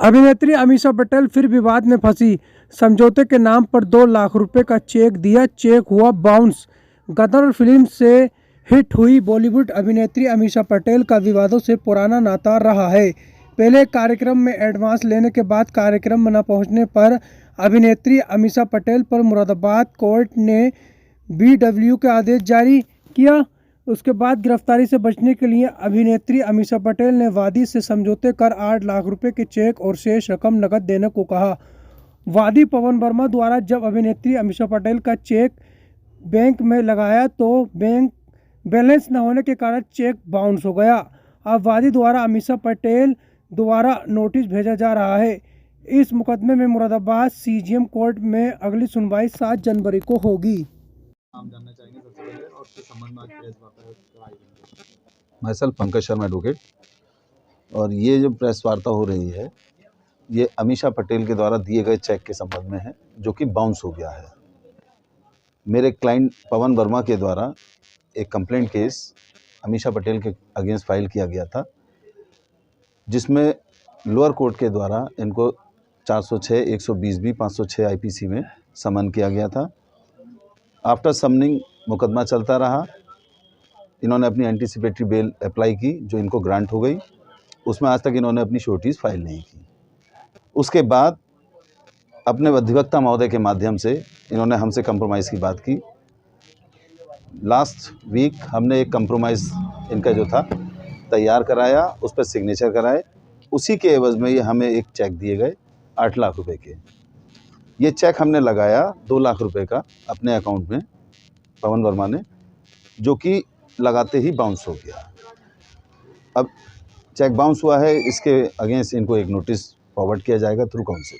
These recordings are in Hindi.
अभिनेत्री अमीषा पटेल फिर विवाद में फंसी। समझौते के नाम पर 2 लाख रुपए का चेक दिया, चेक हुआ बाउंस। गदर फिल्म से हिट हुई बॉलीवुड अभिनेत्री अमीषा पटेल का विवादों से पुराना नाता रहा है। पहले कार्यक्रम में एडवांस लेने के बाद कार्यक्रम में न पहुंचने पर अभिनेत्री अमीषा पटेल पर मुरादाबाद कोर्ट ने BW का आदेश जारी किया। उसके बाद गिरफ्तारी से बचने के लिए अभिनेत्री अमीषा पटेल ने वादी से समझौते कर 8 लाख रुपए के चेक और शेष रकम नकद देने को कहा। वादी पवन वर्मा द्वारा जब अभिनेत्री अमीषा पटेल का चेक बैंक में लगाया तो बैंक बैलेंस न होने के कारण चेक बाउंस हो गया। अब वादी द्वारा अमीषा पटेल द्वारा नोटिस भेजा जा रहा है। इस मुकदमे में मुरादाबाद CGM कोर्ट में अगली सुनवाई 7 जनवरी को होगी। नाम जानना चाहेंगे सबसे पहले और उसके संबंध में प्रेस वार्ता कराई गई। मैं सर पंकज शर्मा एडवोकेट, और ये जो प्रेस वार्ता हो रही है ये अमीषा पटेल के द्वारा दिए गए चेक के संबंध में है जो कि बाउंस हो गया है। मेरे क्लाइंट पवन वर्मा के द्वारा एक कंप्लेंट केस अमीषा पटेल के अगेंस्ट फाइल किया गया था, जिसमें लोअर कोर्ट के द्वारा इनको 406, 120B, 506 IPC में समन किया गया था। आफ्टर समनिंग मुकदमा चलता रहा। इन्होंने अपनी एंटीसिपेटरी बेल अप्लाई की जो इनको ग्रांट हो गई। उसमें आज तक इन्होंने अपनी श्योरिटीज़ फाइल नहीं की। उसके बाद अपने अधिवक्ता महोदय के माध्यम से इन्होंने हमसे कंप्रोमाइज़ की बात की। लास्ट वीक हमने एक कंप्रोमाइज़ इनका जो था तैयार कराया, उस पर सिग्नेचर कराए। उसी के एवज़ में ये हमें एक चेक दिए गए 8 लाख रुपए के। ये चेक हमने लगाया 2 लाख रुपए का अपने अकाउंट में पवन वर्मा ने, जो कि लगाते ही बाउंस हो गया। अब चेक बाउंस हुआ है, इसके अगेंस्ट इनको एक नोटिस फॉरवर्ड किया जाएगा थ्रू काउंसिल।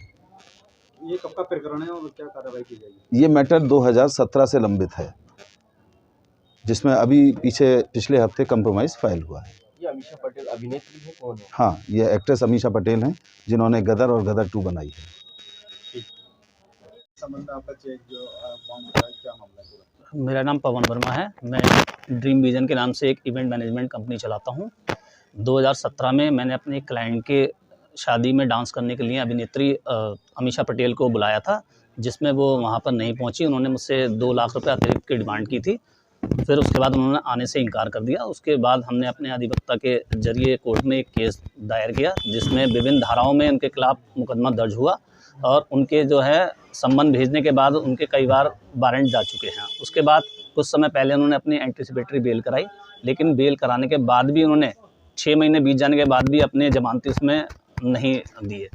ये कब का प्रकरण है और क्या कार्रवाई की जाएगी? ये मैटर 2017 से लंबित है, जिसमें अभी पिछले हफ्ते कंप्रोमाइज़ फाइल हुआ है। ये अमीषा पटेल अभिनेत्री है, कौन है? हाँ, ये एक्ट्रेस अमीषा पटेल हैं जिन्होंने गदर और गदर 2 बनाई है। संबंध आपका चेक जो बाउंस हुआ है, क्या मामला है पूरा? मेरा नाम पवन वर्मा है। मैं ड्रीम विजन के नाम से एक इवेंट मैनेजमेंट कंपनी चलाता हूं। 2017 में मैंने अपने क्लाइंट के शादी में डांस करने के लिए अभिनेत्री अमीषा पटेल को बुलाया था, जिसमें वो वहां पर नहीं पहुंची। उन्होंने मुझसे 2 लाख रुपए अतिरिक्त की डिमांड की थी। फिर उसके बाद उन्होंने आने से इनकार कर दिया। उसके बाद हमने अपने अधिवक्ता के जरिए कोर्ट में एक केस दायर किया, जिसमें विभिन्न धाराओं में उनके खिलाफ मुकदमा दर्ज हुआ और उनके जो है संबंध भेजने के बाद उनके कई बार वारंट जा चुके हैं। उसके बाद कुछ समय पहले उन्होंने अपनी एंटीसिपेटरी बेल कराई, लेकिन बेल कराने के बाद भी उन्होंने 6 महीने बीत जाने के बाद भी अपने जमानती उसमें नहीं दिए।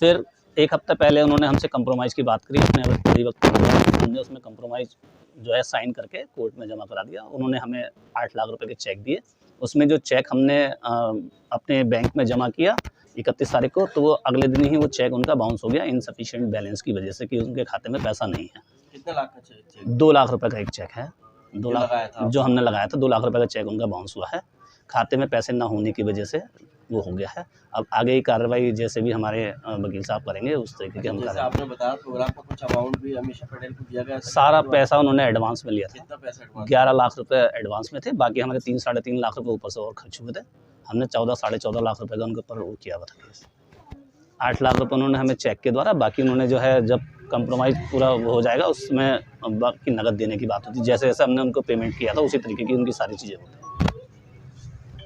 फिर 1 हफ्ता पहले उन्होंने हमसे कंप्रोमाइज़ की बात करी अपने अधिवक्ता को। हमने उसमें कंप्रोमाइज़ जो है साइन करके कोर्ट में जमा करा दिया। उन्होंने हमें 8 लाख रुपए के चेक दिए। उसमें जो चेक हमने अपने बैंक में जमा किया 31 तारीख को, तो वो अगले दिन ही वो चेक उनका बाउंस हो गया इनसफिशिएंट बैलेंस की वजह से, कि उनके खाते में पैसा नहीं है। कितने लाख का चेक? 2 लाख रुपए का एक चेक है। 2 लाख जो हमने लगाया था, 2 लाख रुपए का चेक उनका बाउंस हुआ है। खाते में पैसे ना होने की वजह से वो हो गया है। अब आगे की कार्रवाई जैसे भी हमारे वकील साहब करेंगे उस तरीके की हम जैसे आपने बताया प्रोग्राम का कुछ अमाउंट भी अमीषा पटेल को दिया गया था। सारा पैसा उन्होंने एडवांस में लिया था। कितना पैसा एडवांस? 11 लाख रुपए एडवांस में थे। बाकी हमारे 3 साढ़े 3 लाख रुपए ऊपर से और खर्च हुए थे। हमने 14 साढ़े 14 लाख रुपए का उनके ऊपर वो किया हुआ था केस। 8 लाख रुपए उन्होंने हमें चेक के द्वारा, बाकी उन्होंने जो है जब कंप्रोमाइज़ पूरा हो जाएगा उसमें बाकी नकद देने की बात होती है। जैसे जैसे हमने उनको पेमेंट किया था उसी तरीके की उनकी सारी चीज़ें होती हैं।